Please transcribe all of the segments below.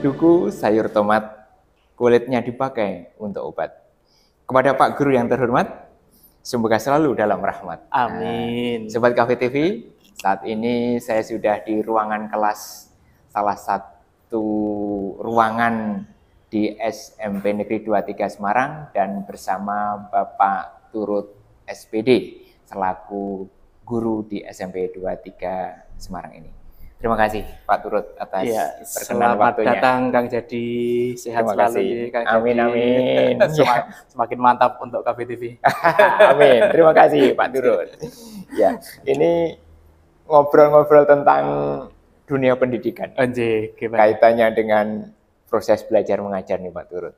duku sayur tomat, kulitnya dipakai untuk obat. Kepada Pak Guru yang terhormat, semoga selalu dalam rahmat. Amin. Sobat Cafe TV, saat ini saya sudah di ruangan kelas salah satu ruangan di SMP Negeri 23 Semarang dan bersama Bapak Turut SPD selaku guru di SMP 23 Semarang ini. Terima kasih Pak Turut atas perkenan waktunya. Selamat datang Kang Jadi, sehat Terima selalu kasih. nih Kang Amin, Jadi. amin. Semakin mantap untuk KBTV. Amin. Terima kasih Pak Turut. Ya, ini ngobrol-ngobrol tentang dunia pendidikan. Anjir, gimana? Kaitannya dengan proses belajar mengajar nih Pak Turut.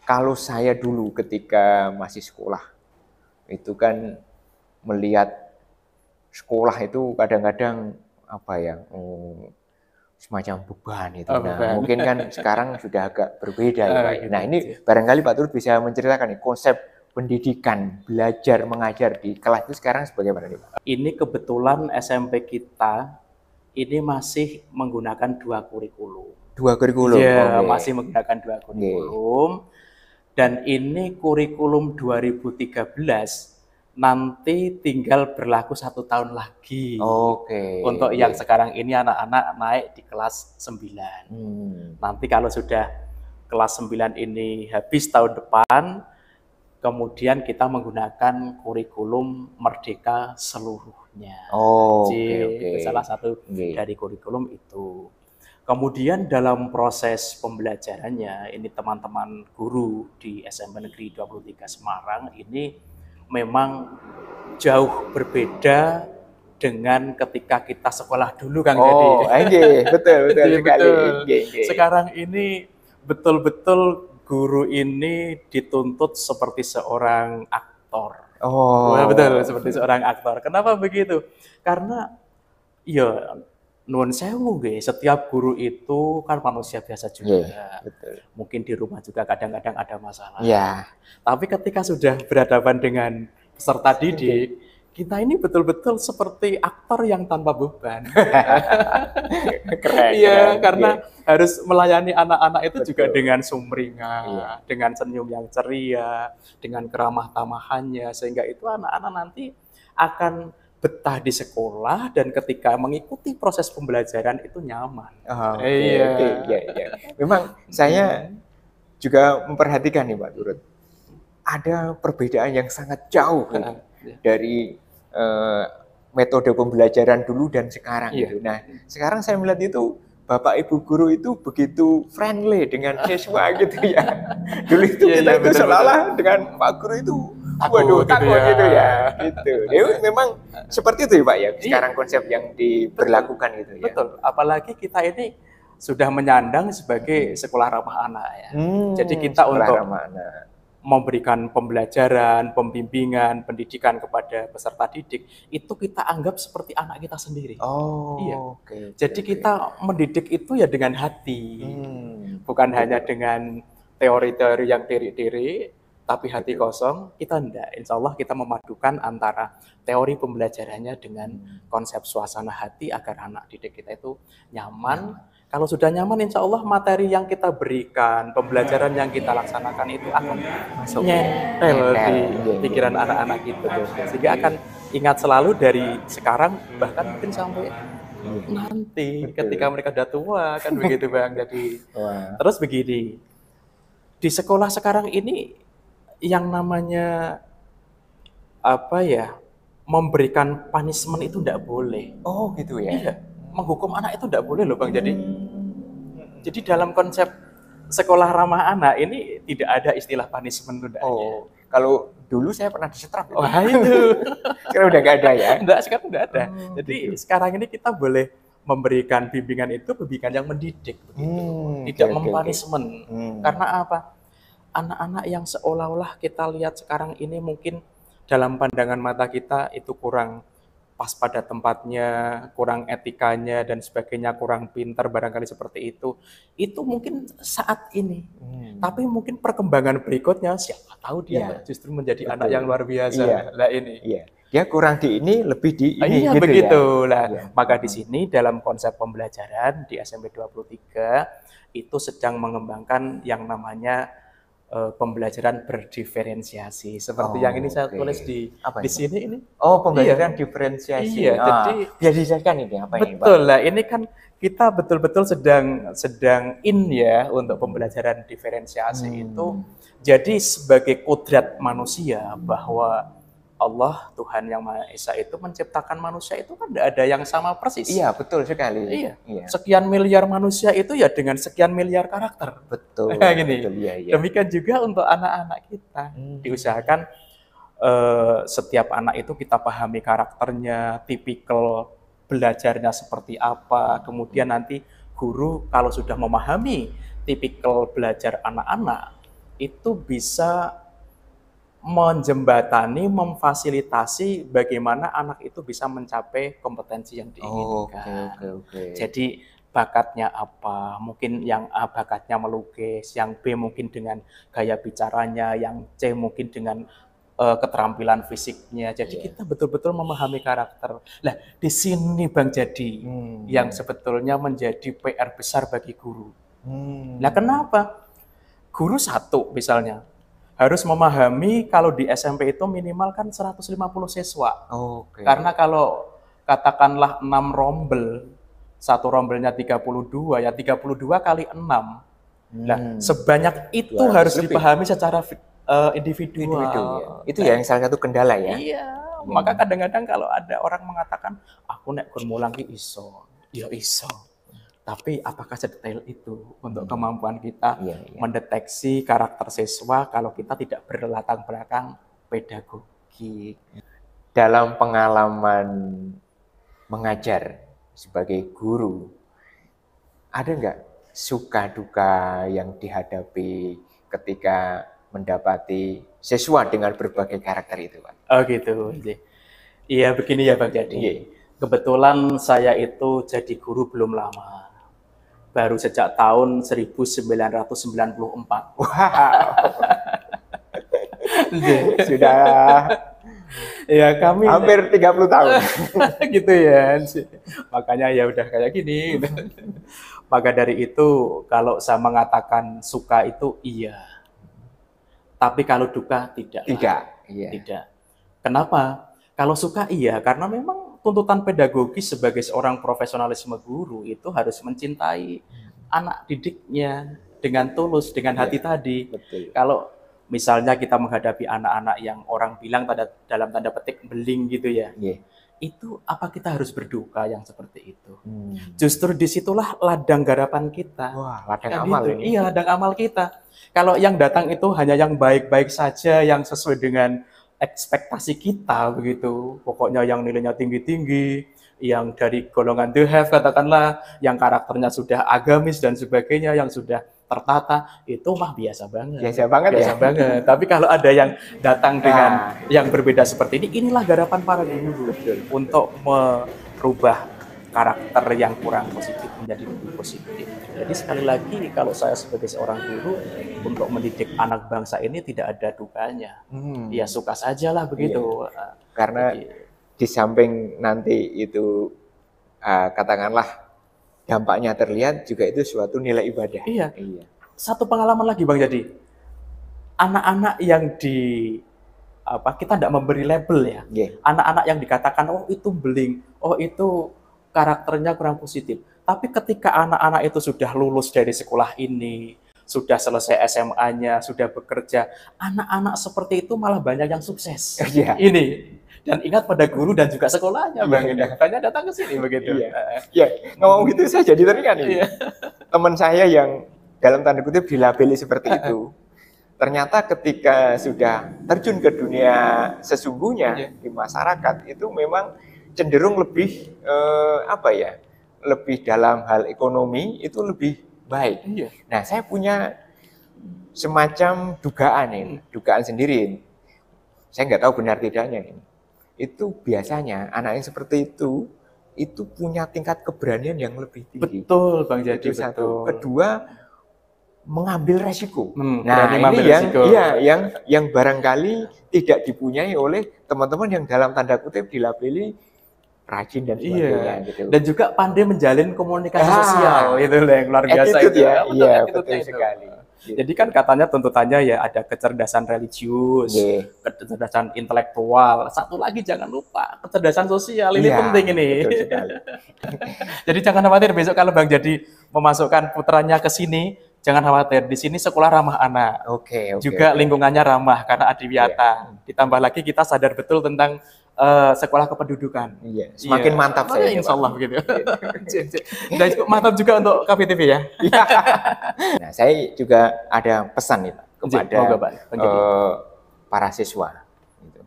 Kalau saya dulu ketika masih sekolah, itu kan melihat sekolah itu kadang-kadang apa ya, semacam beban itu. Beban. Mungkin kan sekarang sudah agak berbeda ya Pak. Gitu. Nah ini barangkali Pak Turut bisa menceritakan nih konsep pendidikan, belajar, mengajar di kelas itu sekarang sebagaimana nih Pak? Ini kebetulan SMP kita ini masih menggunakan 2 kurikulum. 2 kurikulum? Iya, masih menggunakan 2 kurikulum. Dan ini kurikulum 2013 nanti tinggal berlaku 1 tahun lagi. Untuk yang sekarang ini anak-anak naik di kelas 9. Nanti kalau sudah kelas 9 ini habis tahun depan, kemudian kita menggunakan kurikulum Merdeka seluruhnya. Salah satu dari kurikulum itu. Kemudian dalam proses pembelajarannya, ini teman-teman guru di SMP Negeri 23 Semarang ini memang jauh berbeda dengan ketika kita sekolah dulu Kang Jadi. Betul sekali. Sekarang ini betul-betul guru ini dituntut seperti seorang aktor. Betul, seperti seorang aktor. Kenapa begitu? Karena ya nuwun sewu nggih, setiap guru itu kan manusia biasa juga. Betul. Mungkin di rumah juga kadang-kadang ada masalah. Tapi ketika sudah berhadapan dengan peserta didik, kita ini betul-betul seperti aktor yang tanpa beban. Keren. Karena harus melayani anak-anak itu juga dengan sumringah, dengan senyum yang ceria, dengan keramah tamahannya, sehingga itu anak-anak nanti akan betah di sekolah dan ketika mengikuti proses pembelajaran itu nyaman. Memang saya juga memperhatikan nih Pak Turut, ada perbedaan yang sangat jauh dari metode pembelajaran dulu dan sekarang gitu. Nah, sekarang saya melihat itu Bapak Ibu guru itu begitu friendly dengan siswa gitu ya. Dulu itu kita itu seolah-olah dengan Pak Guru itu takut gitu ya. Memang seperti itu ya Pak ya. Sekarang konsep yang diberlakukan gitu ya. Betul. Apalagi kita ini sudah menyandang sebagai sekolah ramah anak ya. Jadi kita untuk memberikan pembelajaran, pembimbingan, pendidikan kepada peserta didik itu kita anggap seperti anak kita sendiri. Jadi kita mendidik itu ya dengan hati, bukan hanya dengan teori-teori yang diri-diri, tapi hati kosong. Kita enggak. Insya Allah kita memadukan antara teori pembelajarannya dengan konsep suasana hati agar anak didik kita itu nyaman. Kalau sudah nyaman, insya Allah materi yang kita berikan, pembelajaran yang kita laksanakan itu akan nyentel di pikiran anak-anak kita. Sehingga akan ingat selalu dari sekarang, bahkan mungkin sampai nanti ketika mereka sudah tua, kan begitu Bang. Jadi, terus begini, di sekolah sekarang ini yang namanya memberikan punishment itu tidak boleh. Gitu ya? Iya. Menghukum anak itu tidak boleh loh Bang. Jadi dalam konsep sekolah ramah anak ini tidak ada istilah punishment itu. Kalau dulu saya pernah disetrap. Itu. Sekarang udah nggak ada ya? Sekarang udah ada. Jadi sekarang ini kita boleh memberikan bimbingan itu bimbingan yang mendidik, tidak mempunishment. Karena apa? Anak-anak yang seolah-olah kita lihat sekarang ini mungkin dalam pandangan mata kita itu kurang pas pada tempatnya, kurang etikanya dan sebagainya, kurang pintar barangkali seperti itu mungkin saat ini. Tapi mungkin perkembangan berikutnya siapa tahu dia justru menjadi anak yang luar biasa. dia kurang di ini, lebih di ini. Iya, gitu begitu. Ya? Nah, Ya. maka di sini dalam konsep pembelajaran di SMP 23 itu sedang mengembangkan yang namanya pembelajaran berdiferensiasi. Seperti yang ini saya tulis di sini ini. Oh, pembelajaran diferensiasi. Iya, jadi biar dijelaskan ini apa ini, Pak? Betul lah, ini kan kita betul-betul sedang in ya untuk pembelajaran diferensiasi itu. Jadi sebagai kodrat manusia bahwa Allah Tuhan yang Maha Esa itu menciptakan manusia itu kan tidak ada yang sama persis. Iya, betul sekali. Iya. Sekian miliar manusia itu ya dengan sekian miliar karakter. Betul. Gini. Betul, iya. Demikian juga untuk anak-anak kita. Diusahakan setiap anak itu kita pahami karakternya, tipikal belajarnya seperti apa. Kemudian nanti guru kalau sudah memahami tipikal belajar anak-anak itu bisa menjembatani, memfasilitasi bagaimana anak itu bisa mencapai kompetensi yang diinginkan. Oke. Jadi bakatnya apa? Mungkin yang A bakatnya melukis, yang B mungkin dengan gaya bicaranya, yang C mungkin dengan keterampilan fisiknya. Jadi kita betul-betul memahami karakter. Nah, di sini Bang Jadi yang sebetulnya menjadi PR besar bagi guru. Nah, kenapa? Guru satu misalnya harus memahami kalau di SMP itu minimal kan 150 siswa. Karena kalau katakanlah 6 rombel, satu rombelnya 32, ya 32 kali 6. Nah, sebanyak itu harus dipahami secara individual. Ya. Itu ya yang salah satu kendala ya. Iya, maka kadang-kadang kalau ada orang mengatakan, aku nek gur mulang ki iso, ya iso. Tapi apakah sedetail itu untuk kemampuan kita mendeteksi karakter siswa kalau kita tidak berlatar belakang pedagogik? Dalam pengalaman mengajar sebagai guru, ada nggak suka duka yang dihadapi ketika mendapati siswa dengan berbagai karakter itu, Pak? Oh gitu. Iya begini ya Bang Jadi. Kebetulan saya itu jadi guru belum lama. Baru sejak tahun 1994. Wow. Sudah ya kami hampir 30 tahun. gitu ya. Makanya ya udah kayak gini. Maka dari itu kalau saya mengatakan suka itu iya. Tapi kalau duka tidak. Tidak. Kenapa? Kalau suka iya karena memang tuntutan pedagogis sebagai seorang profesionalisme guru itu harus mencintai anak didiknya dengan tulus, dengan hati tadi. Betul. Kalau misalnya kita menghadapi anak-anak yang orang bilang dalam tanda petik beling gitu ya, itu apa kita harus berduka yang seperti itu? Justru disitulah ladang garapan kita. Wah, ladang amal ini. Iya, ladang amal kita. Kalau yang datang itu hanya yang baik-baik saja, yang sesuai dengan ekspektasi kita begitu, pokoknya yang nilainya tinggi-tinggi, yang dari golongan the have katakanlah, yang karakternya sudah agamis dan sebagainya, yang sudah tertata, itu mah biasa banget. Biasa banget. Tapi kalau ada yang datang dengan yang berbeda seperti ini, inilah garapan para guru untuk merubah karakter yang kurang positif menjadi lebih positif. Jadi sekali lagi kalau saya sebagai seorang guru untuk mendidik anak bangsa ini tidak ada dukanya. Ya suka sajalah begitu. Karena di samping nanti itu katakanlah dampaknya terlihat juga itu suatu nilai ibadah. Iya. Satu pengalaman lagi Bang Jadi. Anak-anak yang kita tidak memberi label ya. Anak-anak yang dikatakan oh itu beling, oh itu karakternya kurang positif. Tapi ketika anak-anak itu sudah lulus dari sekolah ini, sudah selesai SMA-nya, sudah bekerja, anak-anak seperti itu malah banyak yang sukses. Ini. Dan ingat pada guru dan juga sekolahnya, Bang. Banyak datang ke sini begitu. Ngomong gitu saya jadi teringat nih. Teman saya yang dalam tanda kutip dilabeli seperti itu. Ternyata ketika sudah terjun ke dunia sesungguhnya di masyarakat itu memang cenderung lebih lebih dalam hal ekonomi itu lebih baik. Nah, saya punya semacam dugaan sendiri. Saya nggak tahu benar tidaknya ini. Itu biasanya anak yang seperti itu punya tingkat keberanian yang lebih tinggi. Betul, Bang Jadi. Itu satu. Kedua, mengambil resiko. Nah, ini yang barangkali tidak dipunyai oleh teman-teman yang dalam tanda kutip dilabeli rajin dan sebagainya. Gitu. Dan juga pandai menjalin komunikasi sosial, itu yang luar biasa itu. Betul sekali. Jadi kan katanya tuntutannya ya ada kecerdasan religius, kecerdasan intelektual. Satu lagi jangan lupa kecerdasan sosial, ini penting ini. Betul sekali. Jadi jangan khawatir besok kalau Bang Jadi memasukkan putranya ke sini, jangan khawatir. Di sini sekolah ramah anak. Juga lingkungannya ramah karena adiwiyata. Ditambah lagi kita sadar betul tentang sekolah kependudukan. Semakin mantap saya. Insya Allah begitu. Dan cukup mantap juga untuk KVTV ya. Nah, saya juga ada pesan nih Pak, kepada para siswa. Gitu.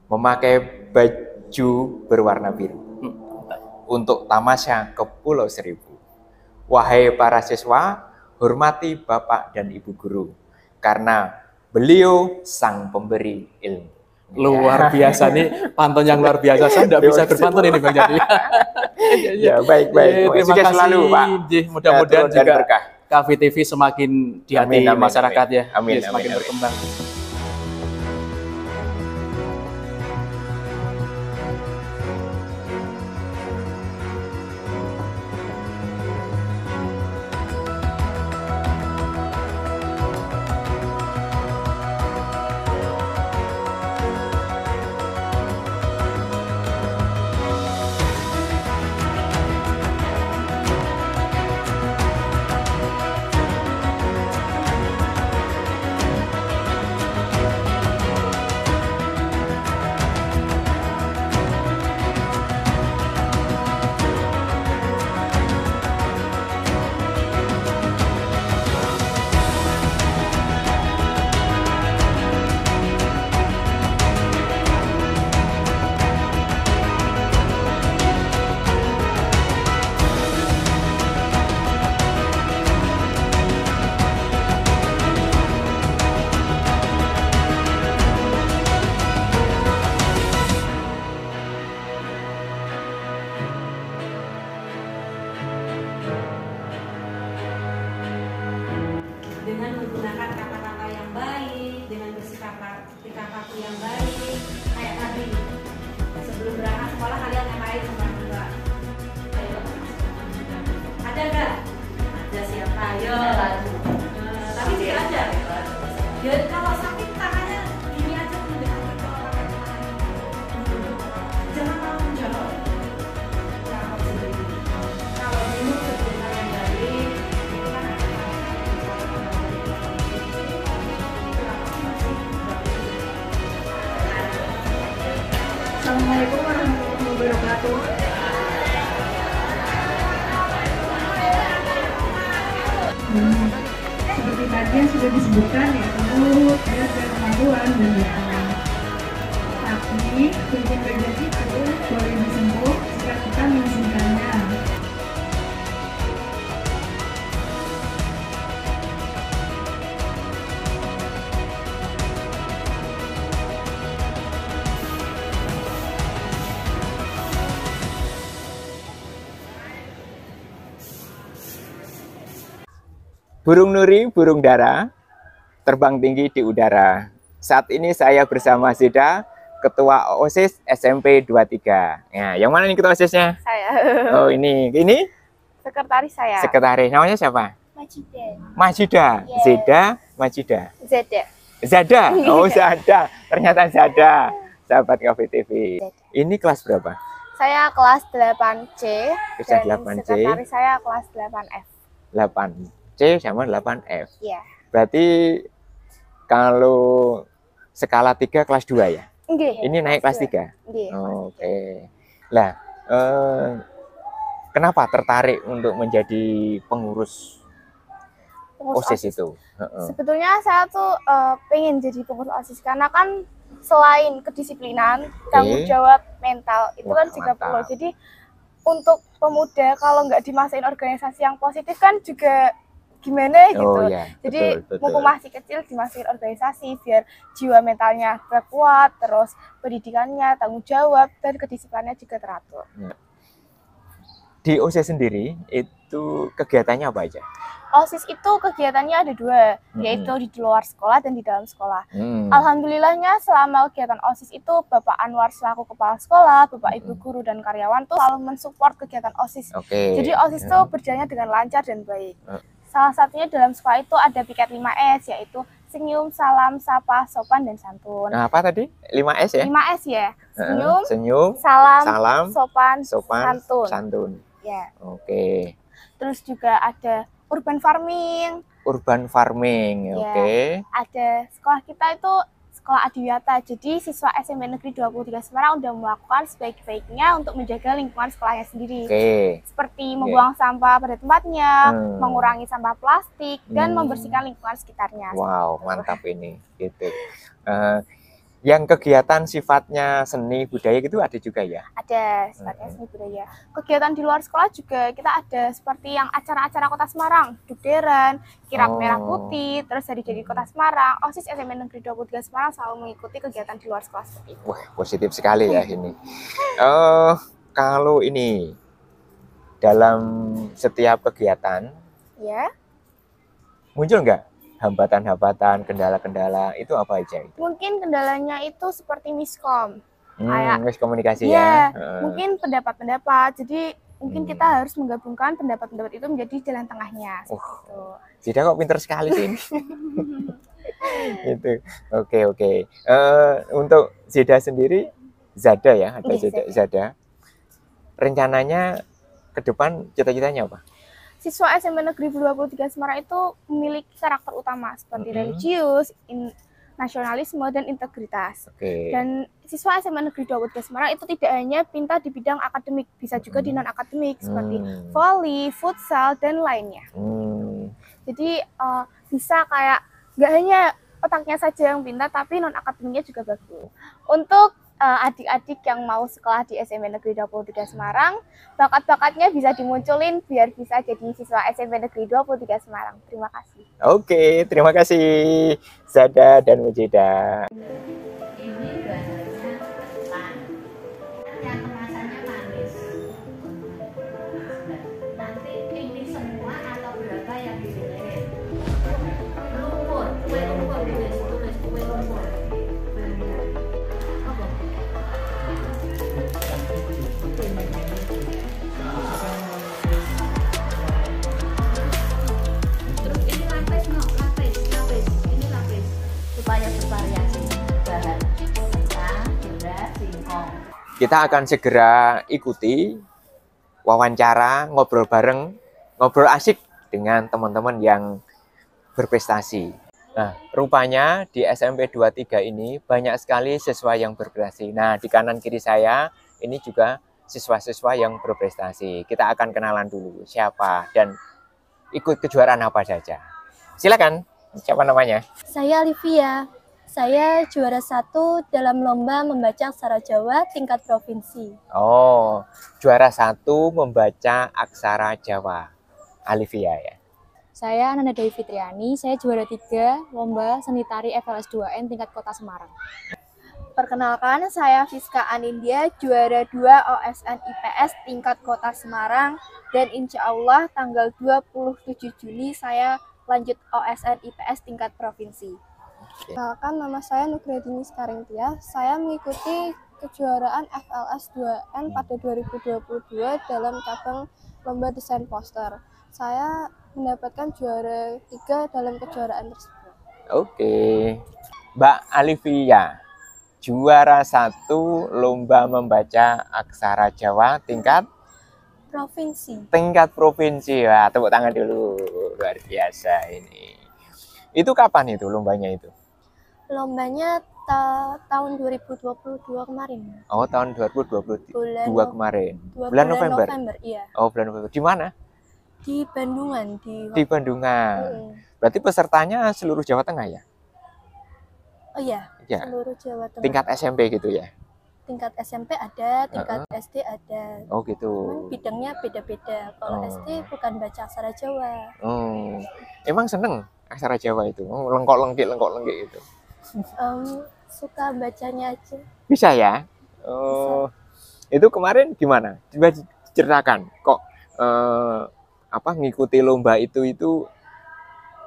Memakai baju berwarna biru untuk tamasya ke Pulau Seribu. Wahai para siswa, hormati Bapak dan Ibu Guru, karena beliau sang pemberi ilmu. Luar biasa nih, pantun yang luar biasa. Saya tidak bisa berpantun ini Bang Jadi. Baik. Terima kasih selalu Pak. Mudah-mudahan juga KVTV semakin di hati masyarakat ya. Semakin berkembang. Dengan menggunakan kata-kata yang baik, dengan bersikap laku yang baik, kayak tadi sebelum berangkat sekolah kalian ngapain sama juga? Ayo, ada nggak? Ada siapa? Ayo, tapi sikit aja. Ya kalau sakit tangannya gini aja udah ke orang lain. Jangan mau menjawab. Kalau dulu sebelum kalian balik, itu kan Assalamualaikum warahmatullahi wabarakatuh. Seperti tadi yang sudah disebutkan ya, tentu ada kemampuan dan daya. Tapi kunci belajar itu boleh disembuh jika kita mengizinkannya. Burung nuri, burung dara, terbang tinggi di udara. Saat ini saya bersama Zeda, Ketua OSIS SMP 23. Ya, yang mana nih Ketua OSISnya? Saya. Oh, ini. Sekretaris saya. Sekretaris. Namanya siapa? Majida. Yeah. Zeda, Majida. Zada. Oh, Zada. Ternyata Zada. Sahabat KVTV. Ini kelas berapa? Saya kelas 8C. Kelas dan 8C. Sekretaris saya kelas 8F. 8C sama 8F. Iya. Berarti kalau skala 3 kelas 2 ya? Nggih. Ini naik kelas 3? Oke. Lah, kenapa tertarik untuk menjadi pengurus OSIS itu? Sebetulnya saya tuh pengen jadi pengurus OSIS karena kan selain kedisiplinan, tanggung jawab mental itu kan juga perlu. Jadi untuk pemuda kalau nggak dimasukin organisasi yang positif kan juga gimana gitu. Ya, jadi betul. mumpung masih kecil dimasukin organisasi biar jiwa mentalnya kuat, terus pendidikannya, tanggung jawab dan kedisiplinannya juga teratur. Di OSIS sendiri itu kegiatannya apa aja? OSIS itu kegiatannya ada dua, yaitu di luar sekolah dan di dalam sekolah. Alhamdulillahnya selama kegiatan OSIS itu Bapak Anwar selaku kepala sekolah, Bapak Ibu guru dan karyawan tuh selalu mensupport kegiatan OSIS. Jadi OSIS itu berjalannya dengan lancar dan baik. Salah satunya dalam sekolah itu ada piket 5S, yaitu senyum, salam, sapa, sopan, dan santun. Nah, apa tadi? 5S ya? 5S ya. Senyum, salam, sopan, santun. Ya. Oke. Terus juga ada urban farming. Urban farming, oke. Ada sekolah kita itu sekolah adiwiyata. Jadi siswa SMP Negeri 23 Semarang udah melakukan sebaik-baiknya untuk menjaga lingkungan sekolahnya sendiri. Seperti membuang sampah pada tempatnya, mengurangi sampah plastik, dan membersihkan lingkungan sekitarnya. Wow, mantap ini. Gitu. Yang kegiatan sifatnya seni budaya gitu ada juga ya? Ada, sifatnya seni budaya. Kegiatan di luar sekolah juga kita ada seperti yang acara-acara Kota Semarang, dukderan, kirap merah putih, terus hari jadi Kota Semarang, OSIS SMP Negeri 23 Semarang selalu mengikuti kegiatan di luar sekolah seperti itu. Wah, positif sekali ya ini. Kalau ini dalam setiap kegiatan, ya, muncul nggak hambatan-hambatan, kendala-kendala, itu apa aja? Mungkin kendalanya itu seperti miskom. Miskomunikasi ya. Mungkin pendapat-pendapat. Jadi mungkin kita harus menggabungkan pendapat-pendapat itu menjadi jalan tengahnya. Zida kok pinter sekali sih ini. Gitu. Oke. Untuk Zida sendiri, Zada ya, ada Zada. Rencananya ke depan cita-citanya apa? Siswa SMP Negeri 23 Semarang itu memiliki karakter utama seperti religius, nasionalisme, dan integritas. Dan siswa SMA Negeri 23 Semarang itu tidak hanya pintar di bidang akademik, bisa juga di non-akademik seperti voli, futsal, dan lainnya. Jadi bisa kayak nggak hanya otaknya saja yang pintar, tapi non-akademiknya juga bagus. Untuk adik-adik yang mau sekolah di SMP Negeri 23 Semarang, bakat-bakatnya bisa dimunculin biar bisa jadi siswa SMP Negeri 23 Semarang. Terima kasih. Oke, terima kasih Zada dan Mujida. Ini bahannya ketan, yang kemasannya manis. Nanti ini semua atau berapa yang dipilih? Lumpur, kue lumpur, tulis kue lumpur. Supaya bervariasi bahan kentang, gula, singkong. Kita akan segera ikuti wawancara, ngobrol bareng, ngobrol asik dengan teman-teman yang berprestasi. Nah, rupanya di SMP 23 ini banyak sekali siswa yang berprestasi. Nah, di kanan kiri saya ini juga siswa-siswa yang berprestasi. Kita akan kenalan dulu siapa dan ikut kejuaraan apa saja. Silakan. Siapa namanya? Saya Olivia. Saya juara 1 dalam lomba membaca aksara Jawa tingkat provinsi. Oh, juara 1 membaca aksara Jawa. Olivia ya. Saya Nanda Dewi Fitriani. Saya juara 3 lomba seni tari FLS 2N tingkat Kota Semarang. Perkenalkan, saya Fiska Anindya, juara 2 OSN IPS tingkat Kota Semarang. Dan insya Allah tanggal 27 Juni saya lanjut OSN IPS tingkat provinsi. Perkenalkan, nama saya Nugradini Skaringtia. Saya mengikuti kejuaraan FLS 2N pada 2022 dalam cabang lomba desain poster. Saya mendapatkan juara 3 dalam kejuaraan tersebut. Oke. Mbak Olivia, juara 1 lomba membaca aksara Jawa tingkat provinsi. Tingkat provinsi. Wah, tepuk tangan dulu. Luar biasa ini. Itu kapan itu lombanya itu? Lombanya tahun 2022 kemarin. Oh, tahun 2022 kemarin. Bulan November? Iya. Oh, bulan November. Di mana? Di Bandungan. Di Bandungan. Berarti pesertanya seluruh Jawa Tengah ya? Oh iya, ya. Seluruh Jawa Tengah. Tingkat SMP gitu ya? Tingkat SMP ada, tingkat SD ada. Oh gitu. Cuman bidangnya beda-beda. Kalau SD bukan baca aksara Jawa. Oh, emang seneng aksara Jawa itu? Oh, lengkok-lengkik itu. Suka bacanya aja. Bisa ya? Oh, bisa. Itu kemarin gimana? Coba ceritakan. Kok ngikuti lomba itu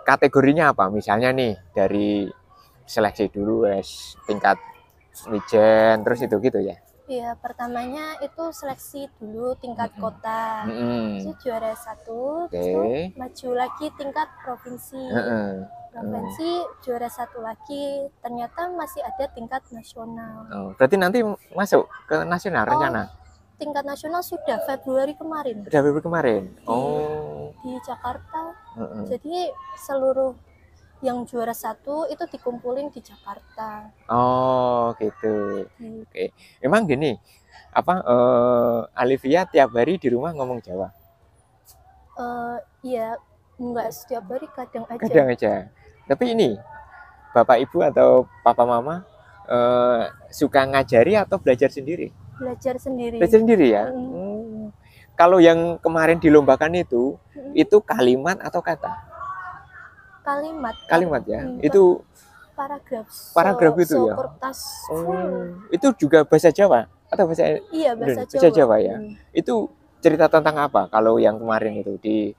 kategorinya apa? Misalnya nih dari seleksi dulu tingkat Wijen, terus itu gitu ya? Iya, pertamanya itu seleksi dulu tingkat kota, itu juara 1, terus itu maju lagi tingkat provinsi, juara 1 lagi, ternyata masih ada tingkat nasional. Oh, berarti nanti masuk ke nasional rencana? Tingkat nasional sudah Februari kemarin. Sudah Februari kemarin? Di Jakarta, jadi seluruh yang juara 1 itu dikumpulin di Jakarta. Oh gitu. Oke. Emang gini, apa Alivia tiap hari di rumah ngomong Jawa? Iya, enggak setiap hari, kadang aja. Kadang aja. Tapi ini Bapak Ibu atau Papa Mama suka ngajari atau belajar sendiri? Belajar sendiri. Belajar sendiri ya. Kalau yang kemarin dilombakan itu kalimat atau kata? Kalimat ya. Itu paragraf itu ya. Itu juga bahasa Jawa atau bahasa? Iya, bahasa Jawa. Bahasa Jawa ya. Itu cerita tentang apa kalau yang kemarin itu di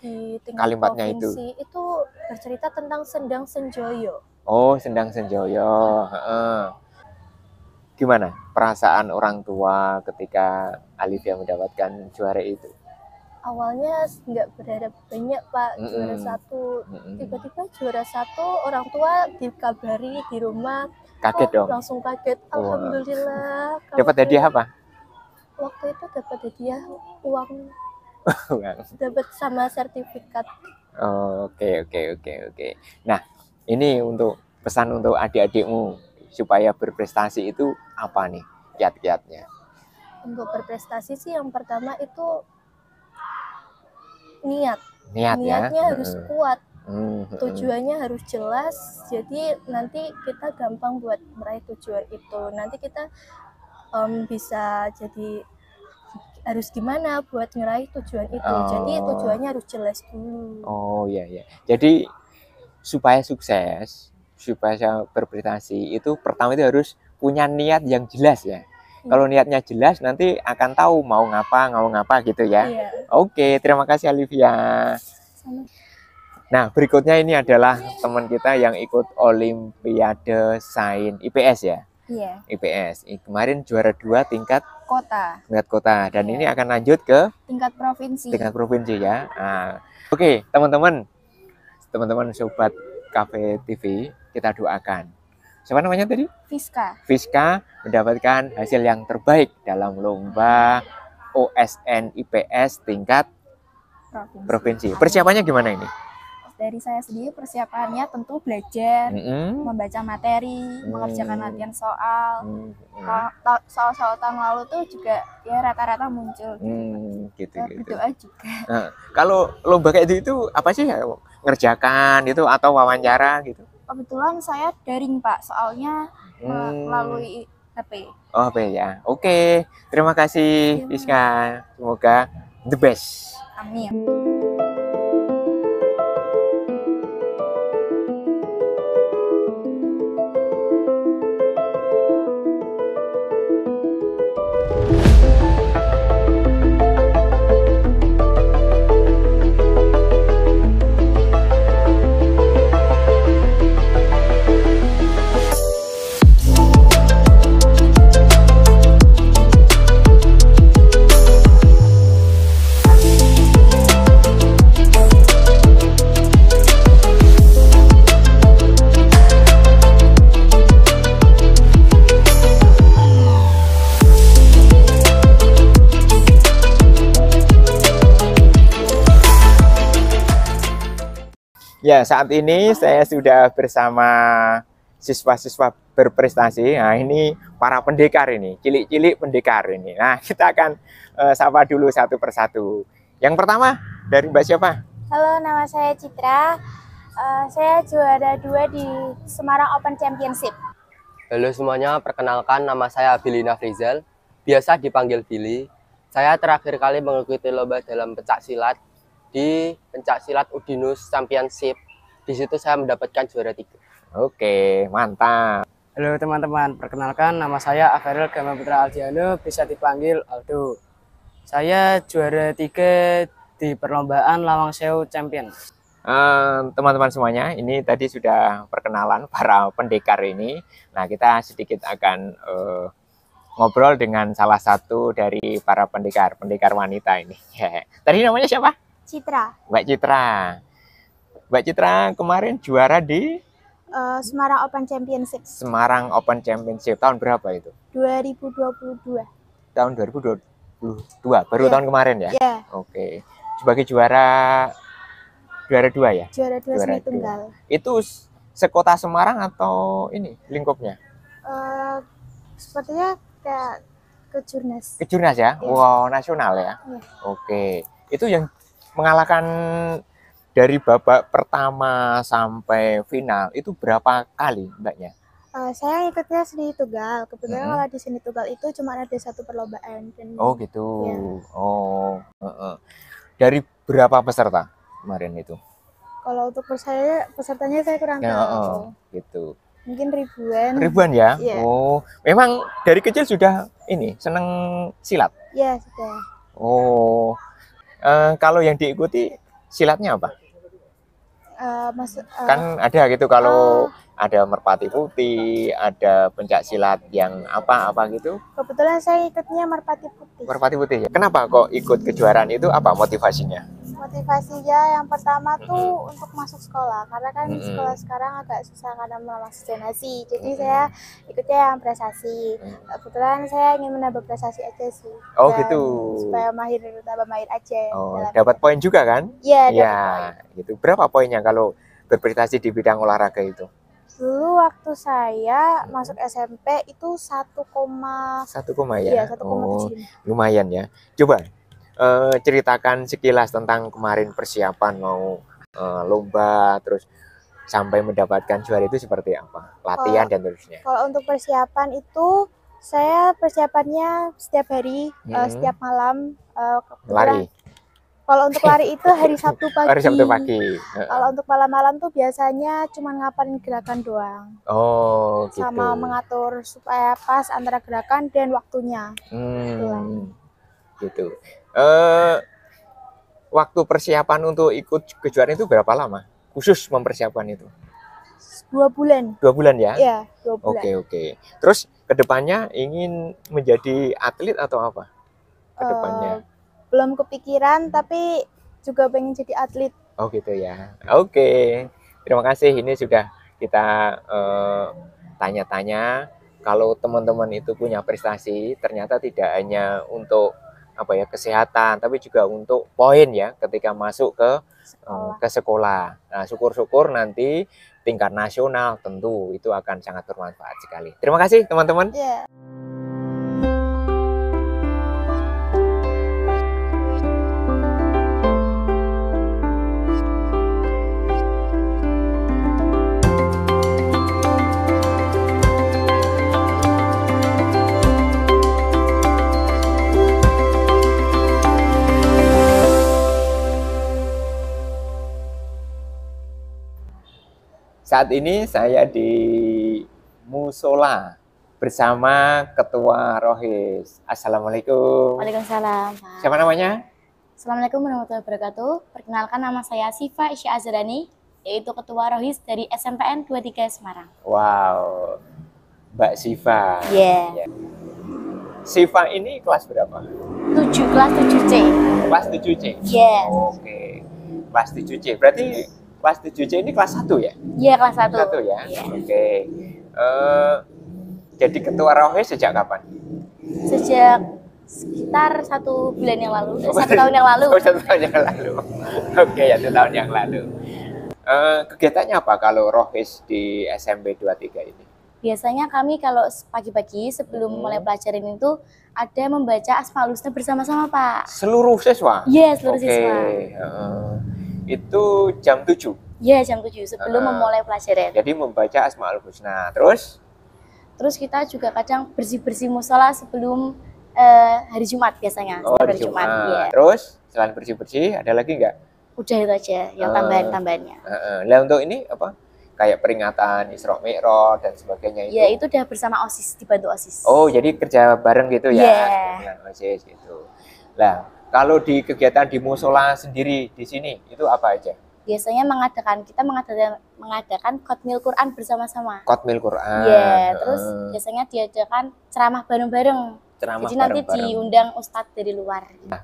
kalimatnya itu? Itu bercerita tentang Sendang Senjoyo. Oh, Sendang Senjoyo. Gimana perasaan orang tua ketika Alivia mendapatkan juara itu? Awalnya nggak berharap banyak, Pak, juara 1. Tiba-tiba juara 1, orang tua dikabari di rumah. Kaget dong? Langsung kaget. Alhamdulillah. Dapat hadiah apa? Waktu itu dapat hadiah uang. Dapat sama sertifikat. Oke. Nah, ini untuk pesan untuk adik-adikmu supaya berprestasi itu apa nih kiat-kiatnya? Untuk berprestasi sih yang pertama itu niatnya ya? harus kuat, tujuannya harus jelas, jadi nanti kita gampang buat meraih tujuan itu. Nanti kita bisa jadi harus gimana buat meraih tujuan itu. Jadi tujuannya harus jelas dulu. Oh iya. Jadi supaya sukses, supaya berprestasi itu pertama itu harus punya niat yang jelas ya. Kalau niatnya jelas nanti akan tahu mau ngapa gitu ya. Iya. Oke, terima kasih Alivia. Nah, berikutnya ini adalah teman kita yang ikut Olimpiade Sains IPS ya. Iya. IPS. Kemarin juara 2 tingkat kota. Tingkat kota dan ini akan lanjut ke tingkat provinsi. Tingkat provinsi ya. Oke, teman-teman sobat Cafe TV, kita doakan. Siapa namanya tadi? Fiska mendapatkan hasil yang terbaik dalam lomba OSN IPS tingkat provinsi. Persiapannya gimana ini? Dari saya sendiri persiapannya tentu belajar, membaca materi, mengerjakan latihan soal. Soal-soal tahun lalu tuh juga ya rata-rata muncul. Gitu. Berdoa juga. Kalau lomba kayak itu apa sih? Ngerjakan itu atau wawancara gitu? Kebetulan saya daring, Pak, soalnya melalui HP. Oh, HP ya. Oke, terima kasih Fiska. Semoga the best. Amin. Ya, saat ini saya sudah bersama siswa-siswa berprestasi. Nah, ini para pendekar ini, cilik-cilik pendekar ini. Nah, kita akan sapa dulu satu persatu. Yang pertama, dari Mbak siapa? Halo, nama saya Citra. Saya juara 2 di Semarang Open Championship. Halo semuanya, perkenalkan nama saya Billy Nafrizal, biasa dipanggil Billy. Saya terakhir kali mengikuti lomba dalam pencak silat di pencak silat Udinus Championship. Di situ saya mendapatkan juara 3. Oke, mantap. Halo teman-teman, perkenalkan nama saya Averil Gama Putra Aldiano, bisa dipanggil Aldo. Saya juara 3 di perlombaan Lawang Sewu Champion. Teman-teman semuanya, ini tadi sudah perkenalan para pendekar ini. Nah, kita sedikit akan ngobrol dengan salah satu dari para pendekar wanita ini. Tadi namanya siapa? Citra. Mbak Citra. Mbak Citra kemarin juara di Semarang Open Championship. Semarang Open Championship tahun berapa itu? 2022. Tahun 2022, baru tahun kemarin ya? Iya. Oke. Sebagai juara 2 ya? Juara 2 seni tunggal. Itu sekota Semarang atau ini lingkupnya? Sepertinya kayak kejurnas. Kejurnas ya? Iya. Wow, nasional ya? Iya. Oke. Itu yang mengalahkan dari babak pertama sampai final itu berapa kali mbaknya? Saya ikutnya seni tunggal. Kebetulan kalau di seni tunggal itu cuma ada 1 perlombaan. Dan, oh gitu. Ya. Oh. Dari berapa peserta kemarin itu? Kalau untuk pesertanya saya kurang tahu. Gitu. Mungkin ribuan. Ribuan ya? Yeah. Oh, memang dari kecil sudah ini seneng silat? Iya, sudah. Oh, kalau yang diikuti silatnya apa? Kan ada gitu kalau ada merpati putih, ada pencak silat yang apa gitu? Kebetulan saya ikutnya merpati putih. Merpati putih ya? Kenapa kok ikut kejuaraan itu? Apa motivasinya? Motivasinya yang pertama tuh untuk masuk sekolah, karena kan sekolah sekarang agak susah karena melamasi zonasi. Jadi saya ikutnya yang prestasi. Kebetulan saya ingin menambah prestasi aja sih. Oh dan gitu. Supaya tambah mahir aja. Oh, dapat poin juga kan? Iya, ya, gitu. Berapa poinnya kalau berprestasi di bidang olahraga itu? Dulu waktu saya masuk SMP itu 1, 1, ya? Iya, 1,7. Lumayan ya. Coba ceritakan sekilas tentang kemarin persiapan mau lomba terus sampai mendapatkan juara itu seperti apa? Latihan dan terusnya. Kalau untuk persiapan itu saya persiapannya setiap hari, setiap malam. Lari. Kalau untuk lari itu hari Sabtu pagi. Hari Sabtu pagi. Kalau untuk malam-malam tuh biasanya cuma ngapalin gerakan doang. Oh, gitu. Sama mengatur supaya pas antara gerakan dan waktunya. Gitu. Waktu persiapan untuk ikut kejuaraan itu berapa lama? Khusus mempersiapkan itu? 2 bulan. 2 bulan ya? Iya, 2 bulan. Oke. Terus kedepannya ingin menjadi atlet atau apa? Kedepannya? Belum kepikiran, tapi juga pengen jadi atlet. Oh gitu ya. Oke. Terima kasih. Ini sudah kita tanya-tanya. Kalau teman-teman itu punya prestasi, ternyata tidak hanya untuk kesehatan, tapi juga untuk poin ya ketika masuk ke sekolah. Nah, syukur-syukur nanti tingkat nasional tentu itu akan sangat bermanfaat sekali. Terima kasih teman-teman. Yeah. Saat ini saya di musola bersama Ketua Rohis. Assalamualaikum. Waalaikumsalam. Siapa namanya? Assalamualaikum warahmatullahi wabarakatuh. Perkenalkan, nama saya Siva Isya Azrani, yaitu Ketua Rohis dari SMPN 23 Semarang. Wow, Mbak Siva. Yeah. Siva ini kelas berapa? 7, kelas 7C. Kelas 7C? Yes. Oke, kelas 7C. Berarti kelas 7C ini kelas 1 ya? Iya, kelas 1. 1 ya? Yeah. Oke. Jadi Ketua Rohis sejak kapan? Sejak sekitar 1 bulan yang lalu, 1 tahun yang lalu. Oh, 1 tahun yang lalu. Oke, 1 tahun yang lalu. Kegiatannya apa kalau Rohis di SMP 23 ini? Biasanya kami kalau pagi-pagi sebelum mulai pelajaran itu ada membaca Asmaul Husna bersama-sama, Pak. Seluruh siswa? Iya, seluruh siswa. Itu jam 7? Iya, jam 7 sebelum memulai pelajaran. Jadi membaca Asmaul Husna. Terus kita juga kadang bersih-bersih musola sebelum hari Jumat biasanya. Oh, hari Jumat. Ya. Terus selain bersih-bersih ada lagi nggak? Udah itu aja yang tambahan-tambahannya. Lah untuk ini apa? Kayak peringatan Isra Mi'raj dan sebagainya itu. Ya, itu udah bersama OSIS, dibantu OSIS. Oh, jadi kerja bareng gitu ya? Yeah. Dengan OSIS gitu. Lah, kalau di kegiatan di musola sendiri di sini itu apa aja? biasanya kita mengadakan Qotmil Quran bersama-sama. Qotmil Quran. Iya, terus biasanya diadakan ceramah bareng-bareng. Jadi nanti diundang ustadz dari luar. Nah,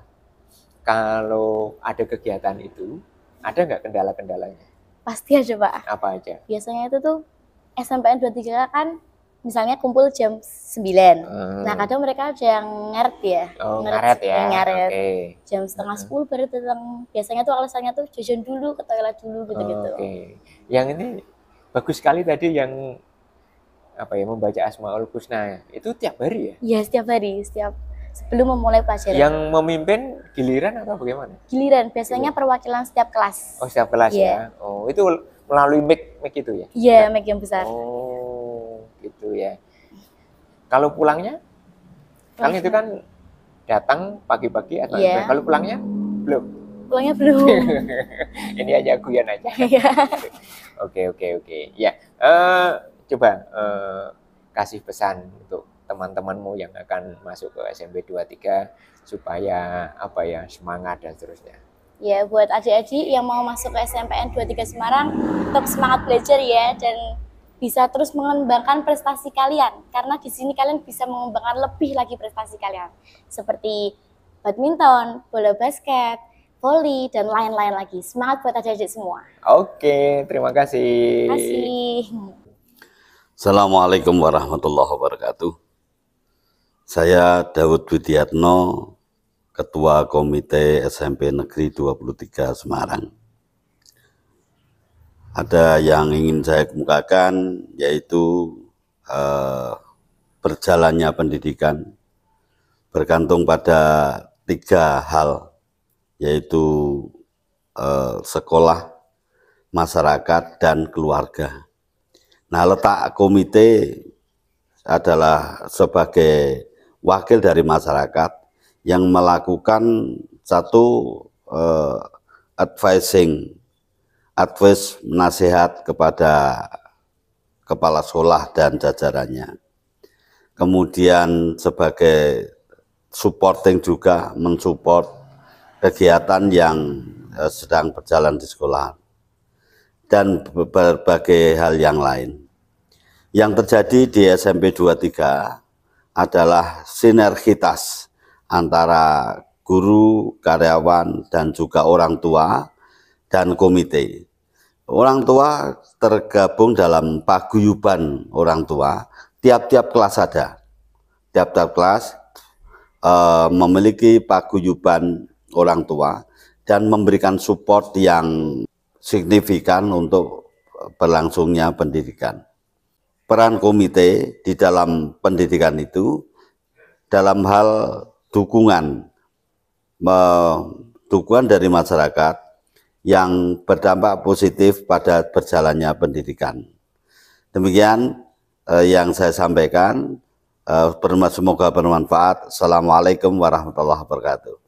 kalau ada kegiatan itu, ada nggak kendala-kendalanya? Pasti ada, Pak. Apa aja? Biasanya itu tuh SMPN 23 kan misalnya kumpul jam 9. Nah, kadang mereka ada yang ngaret ya. Oh, ngaret ya. Ngaret. Okay. Jam setengah 10 baru datang. Biasanya tuh alasannya tuh jajan dulu, ke toilet dulu gitu-gitu. Oke. Yang ini bagus sekali tadi yang membaca Asmaul Husna. Itu tiap hari ya? Iya, setiap hari, sebelum memulai pelajaran. Yang memimpin giliran atau bagaimana? Giliran, biasanya perwakilan setiap kelas. Oh, setiap kelas ya. Oh, itu melalui mic itu ya? Iya, mic yang besar. Oh, gitu ya. Kalau pulangnya? Kan itu kan datang pagi-pagi atau kalau pulangnya belum? Pulangnya belum. Ini aja guyon aja. Oke. Ya, coba kasih pesan untuk teman-temanmu yang akan masuk ke SMP 23 supaya semangat dan seterusnya. Ya, buat adik-adik yang mau masuk ke SMPN 23 Semarang, tetap semangat belajar ya, dan bisa terus mengembangkan prestasi kalian, karena di sini kalian bisa mengembangkan lebih lagi prestasi kalian, seperti badminton, bola basket, voli, dan lain-lain lagi. Semangat buat adik-adik semua. Oke, terima kasih. Terima kasih. Assalamualaikum warahmatullahi wabarakatuh. Saya Daud Widiatno, Ketua Komite SMP Negeri 23 Semarang. Ada yang ingin saya kemukakan, yaitu berjalannya pendidikan bergantung pada 3 hal, yaitu sekolah, masyarakat, dan keluarga. Nah, letak komite adalah sebagai wakil dari masyarakat yang melakukan satu advice nasihat kepada kepala sekolah dan jajarannya. Kemudian sebagai supporting juga mensupport kegiatan yang sedang berjalan di sekolah dan berbagai hal yang lain. Yang terjadi di SMP 23 adalah sinergitas antara guru, karyawan, dan juga orang tua dan komite. Orang tua tergabung dalam paguyuban orang tua, tiap-tiap kelas ada. Tiap-tiap kelas memiliki paguyuban orang tua dan memberikan support yang signifikan untuk berlangsungnya pendidikan. Peran komite di dalam pendidikan itu dalam hal dukungan dari masyarakat yang berdampak positif pada berjalannya pendidikan. Demikian yang saya sampaikan, semoga bermanfaat. Assalamualaikum warahmatullahi wabarakatuh.